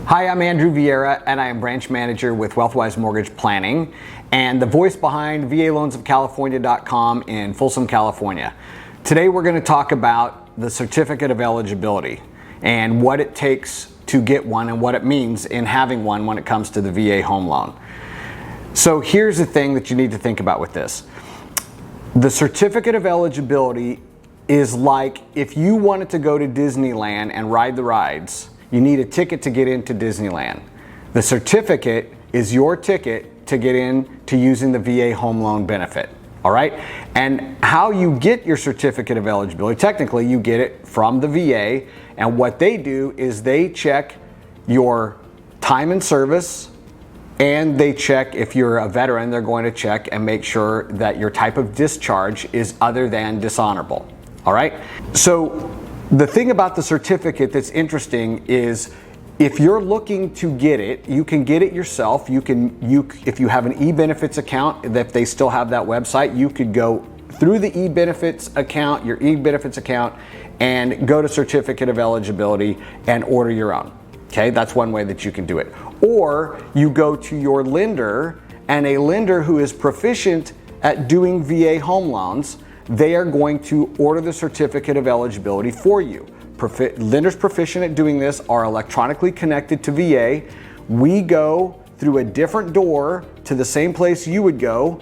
Hi, I'm Andrew Vierra, and I am branch manager with WealthWise Mortgage Planning and the voice behind VALoansofCalifornia.com in Folsom, California. Today we're going to talk about the Certificate of Eligibility and what it takes to get one and what it means in having one when it comes to the VA home loan. So here's the thing that you need to think about with this. The Certificate of Eligibility is like if you wanted to go to Disneyland and ride the rides, you need a ticket to get into Disneyland. The certificate is your ticket to get in to using the VA home loan benefit, all right? And how you get your certificate of eligibility, technically you get it from the VA, and what they do is they check your time in service, and they check if you're a veteran, they're going to check and make sure that your type of discharge is other than dishonorable, all right? So the thing about the certificate that's interesting is if you're looking to get it, you can get it yourself. If you have an e-benefits account, if they still have that website, you could go through the e-benefits account, your e-benefits account, and go to Certificate of Eligibility and order your own. Okay, that's one way that you can do it. Or you go to your lender, and a lender who is proficient at doing VA home loans, they are going to order the Certificate of Eligibility for you. Lenders proficient at doing this are electronically connected to VA. We go through a different door to the same place you would go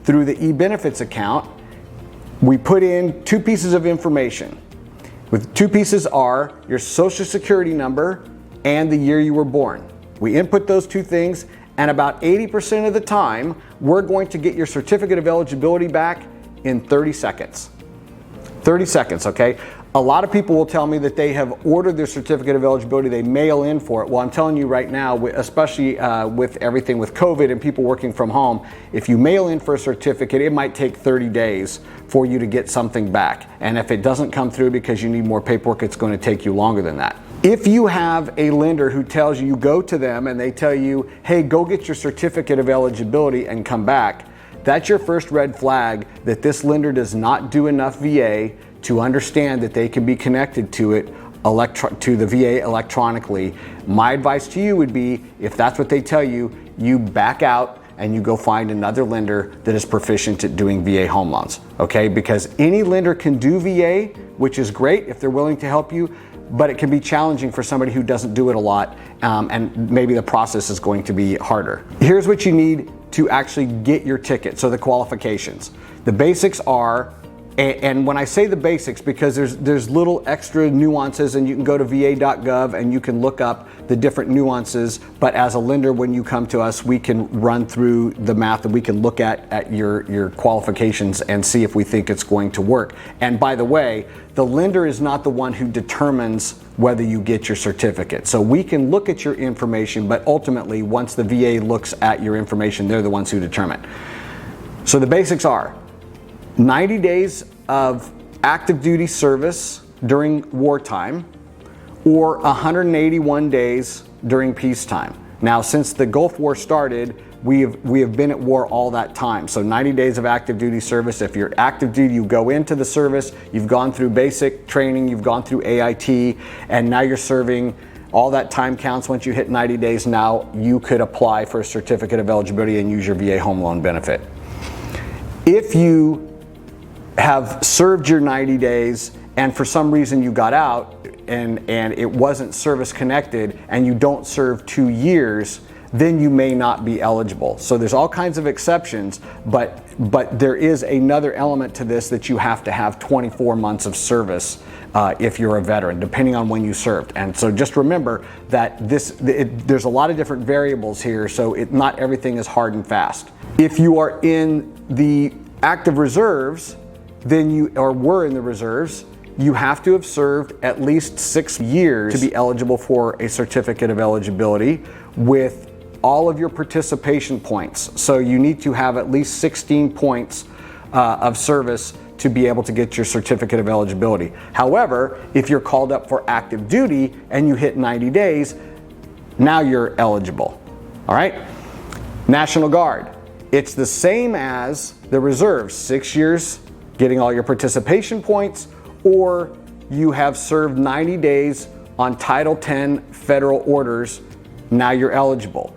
through the e-benefits account. We put in two pieces of information. With two pieces are your social security number and the year you were born. We input those two things, and about 80% of the time, we're going to get your Certificate of Eligibility back in 30 seconds. 30 seconds, okay? A lot of people will tell me that they have ordered their Certificate of Eligibility, they mail in for it. Well, I'm telling you right now, especially with everything with COVID and people working from home, if you mail in for a certificate, it might take 30 days for you to get something back. And if it doesn't come through because you need more paperwork, it's going to take you longer than that. If you have a lender who tells you, you go to them and they tell you, hey, go get your Certificate of Eligibility and come back, that's your first red flag that this lender does not do enough VA to understand that they can be connected to it to the VA electronically. My advice to you would be, if that's what they tell you, you back out and you go find another lender that is proficient at doing VA home loans, okay? Because any lender can do VA, which is great if they're willing to help you, but it can be challenging for somebody who doesn't do it a lot, and maybe the process is going to be harder. Here's what you need to actually get your ticket. So the qualifications. The basics are, and when I say the basics, because there's little extra nuances, and you can go to va.gov and you can look up the different nuances, but as a lender, when you come to us, we can run through the math and we can look at your qualifications and see if we think it's going to work. And by the way, the lender is not the one who determines whether you get your certificate. So we can look at your information, but ultimately, once the VA looks at your information, they're the ones who determine. So the basics are 90 days of active duty service during wartime, or 181 days during peacetime. Now, since the Gulf War started, we have been at war all that time. So 90 days of active duty service. If you're active duty, you go into the service, you've gone through basic training, you've gone through AIT, and now you're serving. All that time counts. Once you hit 90 days, now you could apply for a Certificate of Eligibility and use your VA home loan benefit. If you have served your 90 days and for some reason you got out and it wasn't service connected and you don't serve 2 years, then you may not be eligible. So there's all kinds of exceptions, but there is another element to this, that you have to have 24 months of service if you're a veteran, depending on when you served. And so just remember that there's a lot of different variables here, so not everything is hard and fast. If you are in the active reserves, were in the reserves, you have to have served at least 6 years to be eligible for a Certificate of Eligibility with all of your participation points. So you need to have at least 16 points of service to be able to get your Certificate of Eligibility. However, if you're called up for active duty and you hit 90 days, now you're eligible, all right? National Guard, it's the same as the reserves, 6 years getting all your participation points, or you have served 90 days on Title 10 federal orders now you're eligible.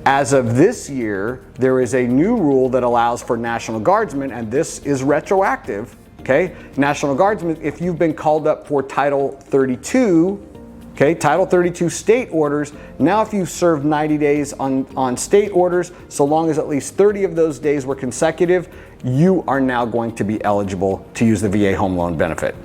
As of this year, there is a new rule that allows for National Guardsmen, and this is retroactive, okay? National Guardsmen, if you've been called up for Title 32, okay, Title 32 state orders, now if you've served 90 days on state orders, so long as at least 30 of those days were consecutive, you are now going to be eligible to use the VA home loan benefit.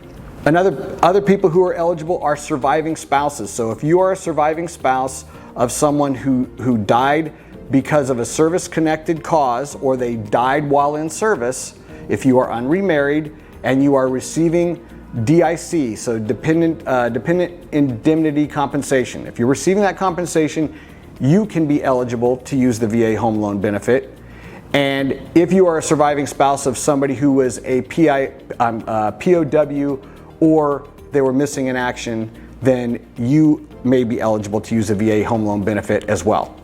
Other people who are eligible are surviving spouses. So if you are a surviving spouse of someone who died because of a service-connected cause, or they died while in service, if you are unremarried and you are receiving DIC, so dependent indemnity compensation, if you're receiving that compensation, you can be eligible to use the VA home loan benefit. And if you are a surviving spouse of somebody who was a POW, or they were missing in action, then you may be eligible to use a VA home loan benefit as well.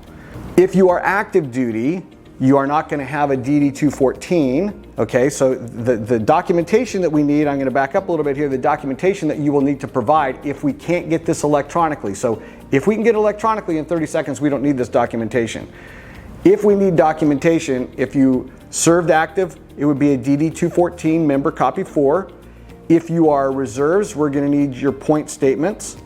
If you are active duty, you are not going to have a DD-214, okay? So the documentation that we need, I'm going to back up a little bit here, the documentation that you will need to provide if we can't get this electronically. So if we can get it electronically in 30 seconds, we don't need this documentation. If we need documentation, if you served active, it would be a DD-214 member copy 4. If you are reserves, we're going to need your point statements.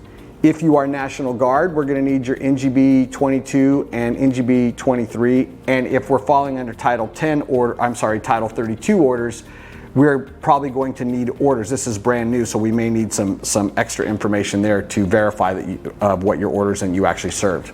If you are National Guard, we're going to need your NGB 22 and NGB 23. And if we're falling under Title 32 orders, we're probably going to need orders. This is brand new, so we may need some extra information there to verify that of what your orders and you actually served.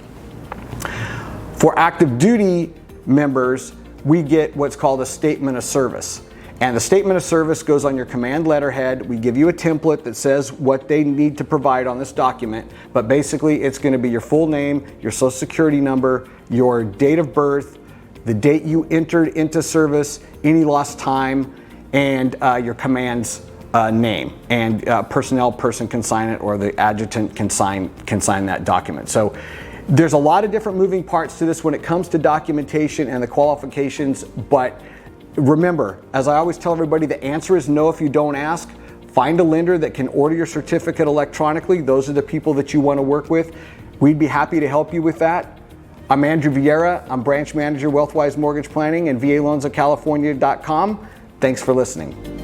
For active duty members, we get what's called a statement of service. And the statement of service goes on your command letterhead. We give you a template that says what they need to provide on this document, but basically it's going to be your full name, your social security number, your date of birth, the date you entered into service, any lost time, and your command's name. And personnel person can sign it, or the adjutant can sign that document. So there's a lot of different moving parts to this when it comes to documentation and the qualifications, but remember, as I always tell everybody, the answer is no if you don't ask. Find a lender that can order your certificate electronically. Those are the people that you want to work with. We'd be happy to help you with that. I'm Andrew Vierra. I'm branch manager, WealthWise Mortgage Planning, and VALoansofCalifornia.com. Thanks for listening.